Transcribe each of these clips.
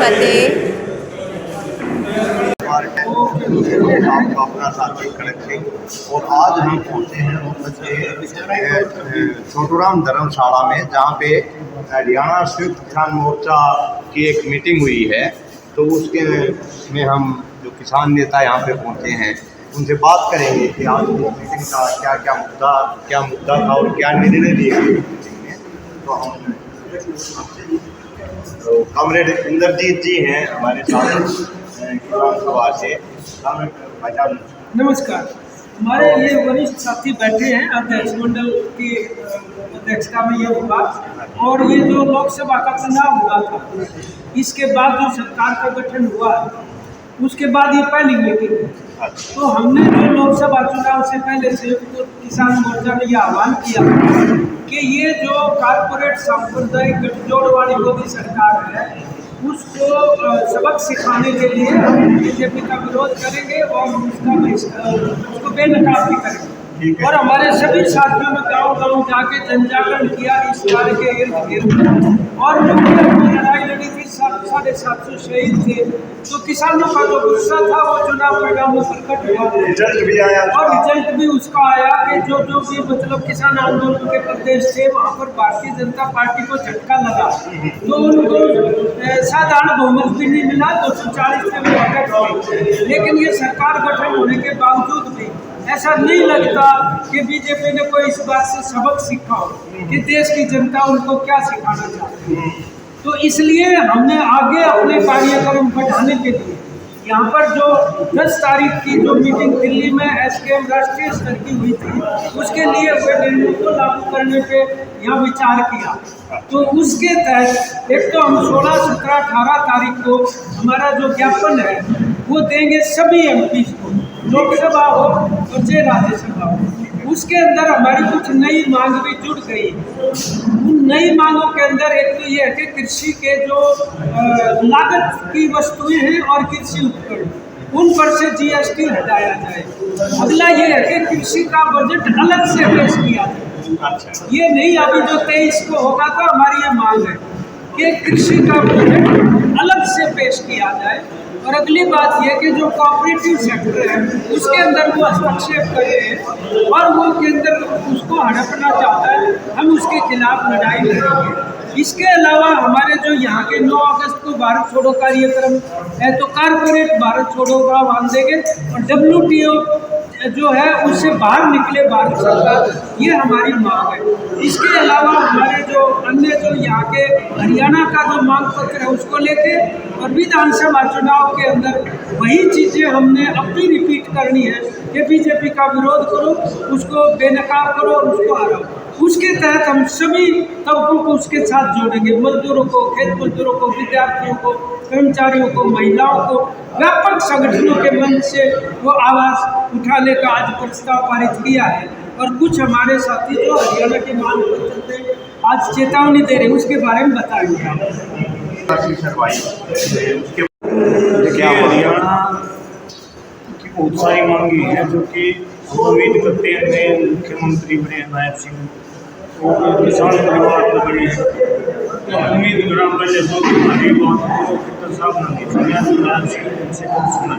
फतेह। आपका अपना साथी खड़क सिंह और आज हम पहुँचे हैं छोटूराम धर्मशाला में, जहाँ पे हरियाणा संयुक्त किसान मोर्चा की एक मीटिंग हुई है। तो उसके में हम जो किसान नेता यहाँ पे पहुँचे हैं उनसे बात करेंगे कि आज की मीटिंग का क्या मुद्दा था और क्या निर्णय लिए गए मीटिंग में। तो कमरेड इंद्रजीत जी हैं हमारे साथ किसान सभा से। नमस्कार। हमारे ये वरिष्ठ साथी बैठे हैं, अध्यक्ष मंडल की अध्यक्षता में ये हुआ, और ये जो लोकसभा का चुनाव हुआ था, इसके बाद जो सरकार का गठन हुआ उसके बाद ये पहली मीटिंग है। तो हमने जो लोकसभा चुनाव से पहले संयुक्त किसान मोर्चा ने यह आह्वान किया कि ये जो कारपोरेट सांप्रदायिक गठजोड़ वाली मोदी सरकार है उसको सबक सिखाने के लिए हम बीजेपी का विरोध करेंगे और उसको बेनकाब भी करेंगे। और हमारे सभी साथियों ने गांव-गांव जाके जन जागरण किया इस कार्य के इर्द गिर्द, और जो लड़ाई लड़ी थी 750 शहीद थे। तो किसानों का जो गुस्सा था वो चुनाव परिणाम में प्रकट हुआ, रिजल्ट भी आया और रिजल्ट भी उसका आया कि जो भी मतलब किसान आंदोलन के प्रदेश थे वहाँ पर भारतीय जनता पार्टी को झटका लगा। तो उनको साधारण बहुमत भी नहीं मिला, 240 में अटक गई। लेकिन ये सरकार गठन होने के बावजूद भी ऐसा नहीं लगता कि बीजेपी ने कोई इस बात से सबक सीखा हो कि देश की जनता उनको क्या सिखाना चाहती है। तो इसलिए हमने आगे अपने कार्यक्रम बढ़ाने के लिए यहाँ पर जो 10 तारीख की जो मीटिंग दिल्ली में एसकेएम राष्ट्रीय स्तर की हुई थी उसके लिए हुए निर्णय को लागू करने पे यहाँ विचार किया। तो उसके तहत एक तो हम 16, 17, 18 तारीख को हमारा जो ज्ञापन है वो देंगे सभी एमपी को, लोकसभा हो और चाहे राज्यसभा हो। उसके अंदर हमारी कुछ नई मांग भी जुड़ गई। उन नई मांगों के अंदर एक तो ये है कि कृषि के जो लागत की वस्तुएं हैं और कृषि उपकरण उन पर से जीएसटी हटाया जाए। अगला ये है कि कृषि का बजट अलग से पेश किया जाए। ये नहीं अभी जो 23 को होगा, तो हमारी ये मांग है कि कृषि का बजट अलग से पेश किया जाए। और अगली बात यह कि जो कोऑपरेटिव सेक्टर है उसके अंदर वो हस्तक्षेप कर रहे हैं और वो केंद्र उसको हड़पना चाहता है, हम उसके खिलाफ लड़ाई लड़ेंगे। इसके अलावा हमारे जो यहाँ के 9 अगस्त को भारत छोड़ो कार्यक्रम है, तो कारपोरेट भारत छोड़ो का आह्वान देंगे, और WTO जो है उससे बाहर निकले भारत सरकार, ये हमारी मांग है। इसके अलावा हमारे जो अन्य जो यहाँ के हरियाणा का जो मांग पत्र है उसको लेके, और विधानसभा चुनाव के अंदर वही चीज़ें हमने अब भी रिपीट करनी है कि बीजेपी का विरोध करो, उसको बेनकाब करो और उसको हराओ। उसके तहत हम सभी तबकों को उसके साथ जोड़ेंगे, मजदूरों को, खेत मजदूरों को, विद्यार्थियों को, कर्मचारियों को, महिलाओं को, व्यापक संगठनों के मंच से वो आवाज़ उठाने का आज प्रस्ताव पारित किया है। और कुछ हमारे साथी जो हरियाणा के मांग पत्र पे आज चेतावनी दे रहे हैं उसके बारे में बताएंगे आप। हरियाणा की बहुत सारी मांगी हैं जो कि उम्मीद करते हैं नए मुख्यमंत्री बने नायब सिंह और किसान परिवार को बने, तो उम्मीद करा पहले जो हमारी बात सुना।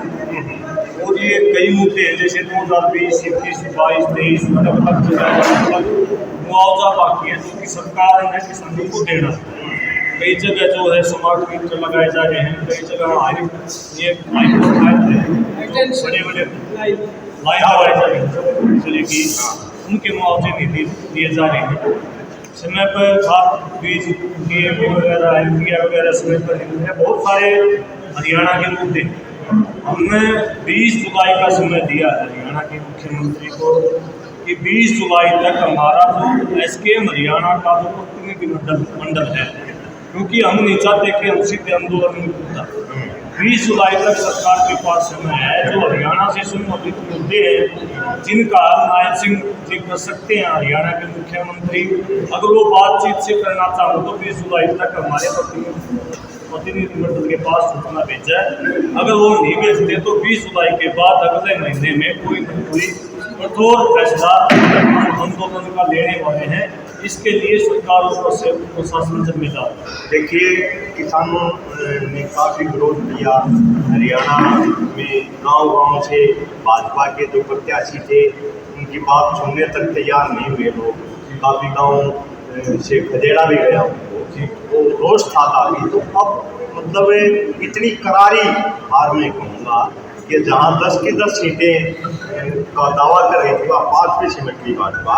और ये कई मुद्दे हैं जैसे 2020, 21, 22, 23 मुआवजा बाकी है जो कि सरकार ने किसानों को देना। कई जगह जो है स्मार्ट मीटर लगाए जा रहे हैं, कई जगह बड़े लाइन लगाए जा रहे हैं चलेगी, उनके मुआवजे नहीं दिए जा रहे हैं। समय पर खाद बीज DAP वगैरह यूरिया वगैरह समय पर नहीं है। बहुत सारे हरियाणा के मुद्दे हमने 20 जुलाई का समय दिया है हरियाणा के मुख्यमंत्री को कि 20 जुलाई तक हमारा जो एसकेएम हरियाणा का जो प्रतिनिधि मंडल है, क्योंकि हम नहीं चाहते कि हम सीधे आंदोलन में कूदा। 20 जुलाई तक सरकार के पास समय है। जो हरियाणा से संबंधित मुद्दे हैं जिनका नायब सिंह जी कर सकते हैं हरियाणा के मुख्यमंत्री, अगर वो बातचीत से करना चाहो तो 20 जुलाई तक हमारे प्रतिनिधिमंडल के पास सूचना भेजा है। अगर वो नहीं भेजते तो 20 जुलाई के बाद अगले महीने में कोई न कोई कठोर फैसला आंदोलन का लेने वाले हैं। इसके लिए सरकार ऊपर से प्रशासन जिम्मेदार है। देखिए, किसानों ने काफ़ी विरोध किया। हरियाणा में गांव-गांव से भाजपा के जो प्रत्याशी थे उनकी बात सुनने तक तैयार नहीं हुए लोग। काफ़ी गांव से खदेड़ा भी गया उनको, वो रोष था काफ़ी। तो अब मतलब इतनी करारी हार मैं कहूँगा कि जहाँ 10 की 10 सीटें का दावा कर रही थी वह 5 पे सिमट गई भाजपा।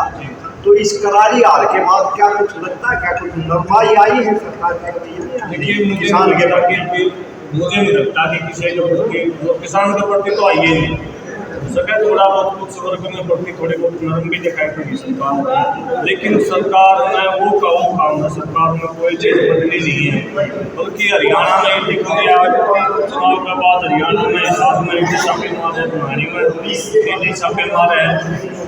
तो इस करारी हार के बाद क्या कुछ लगता है, क्या कुछ नरमाई आई है सरकार के देखिए, किसान के प्रति? मुझे नहीं लगता कि किसी लोग किसान के प्रति तो आइए नहीं सके। थोड़ा बहुत कुछ वर्ग में प्रति थोड़े बहुत नरम भी दिखाई देगी सरकार, लेकिन सरकार में वो का वो काम है। सरकार में कोई चीज़ बदली नहीं है, बल्कि हरियाणा में दिखा चुनाव के बाद हरियाणा में 7 में छापे मारे, बुहारी में छापे मारे हैं।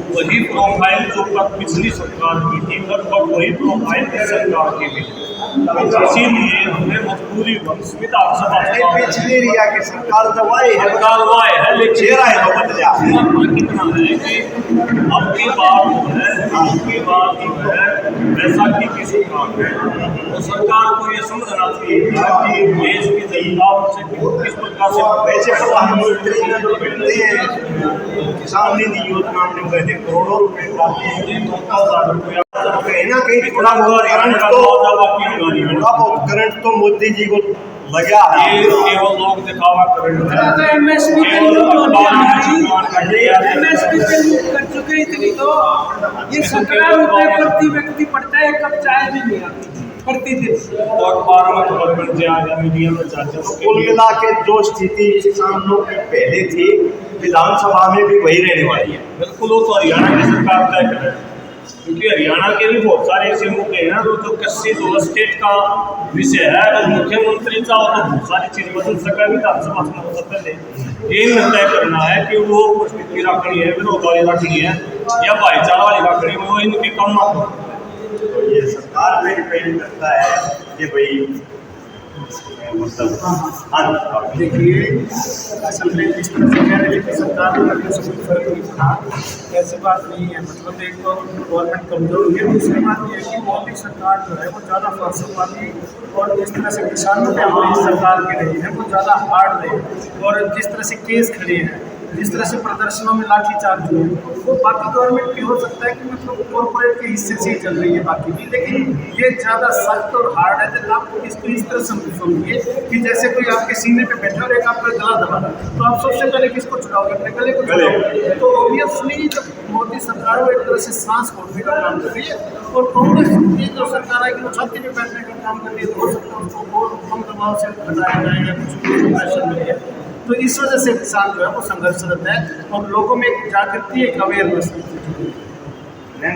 वही प्रोफाइल जो पिछली सरकार की थी, लगभग वही प्रोफाइल सरकार की भी। इसीलिए हमें मजबूरी विधानसभा पिछली रिया की सरकार दवाई है, लेकिन चेहरा है तो बदल कितना है कि अब की बात जो है बैसाखी की सरकार है, तो सरकार को ये समझना चाहिए कि देश की जनता से किस प्रकार से वैसे प्रधानमंत्री ने जो मिलते हैं किसान निधि योजना में कहते करोड़ों रुपए प्राप्त 2,000 रुपया, कहीं ना कहीं थोड़ा बहुत करंट तो मोदी जी को लगा है। ये केवल लोग दिखावा कर रहे हैं। एमएसपी पे लूट कर चुके इतनी, तो ये 17 रुपए प्रति व्यक्ति पड़ता है, कब चाय भी नहीं आती प्रतिदिन। और अखबारों में खबर बन जाए, मीडिया में चाहते तो कुल मिला के जो स्थिति किसानों की पहले थी विधानसभा में भी वही रहने वाली है। बिल्कुल, वो तो हरियाणा की सरकार तय करे, क्योंकि हरियाणा के भी बहुत सारे ऐसे मुद्दे हैं जो कृषि जो स्टेट का विषय है। अगर मुख्यमंत्री चाहो तो बहुत सारी चीज़ बदल सके विधानसभा चुनाव से पहले। ये तय करना है कि वो स्थिति रखनी है, विरोध वाली रखनी है या भाईचारा वाली रखनी है, वो इनके कम हो। तो ये सरकार पे डिपेंड करता है कि भाई मतलब देखिए, असल में इस तरह से कह रहे थे कि सरकार में करने से कोई फर्क नहीं पड़ा, ऐसी बात नहीं है। मतलब एक तो गवर्नमेंट कमजोर हुई है, दूसरी बात यह है कि मोदी सरकार जो है वो ज़्यादा फैसलावादी और जिस तरह से किसानों पे हमारी सरकार की रही है वो ज़्यादा हार्ड रही है। और जिस तरह से केस खड़े हैं, जिस तरह से प्रदर्शनों में लाठीचार्ज हुए, वो बाकी गवर्नमेंट की हो सकता है कि मतलब कॉर्पोरेट के हिस्से से ही चल रही है बाकी भी, लेकिन ये ज़्यादा सख्त और हार्ड है। तो आप इसको इस तरह समझिए कि जैसे कोई आपके सीने पे बैठा और एक आपका गला दबा रहा है, तो आप सबसे पहले किसको छुड़ाओगे? अपने गले को छुड़ाओगे। तो ऑब्वियसली जब मोदी सरकार वो एक तरह से सांस छोड़ने का काम कर रही है, और कांग्रेस की जो सरकार है कि वो छाती पे बैठने का काम कर रही है, तो हो सकता है उसको और कम दबाव से हटाया जाए या कुछ प्रेशर मिले। तो इस वजह से किसान जो है वो संघर्षरत है और लोगों में एक जागृति, एक अवेयरनेस है।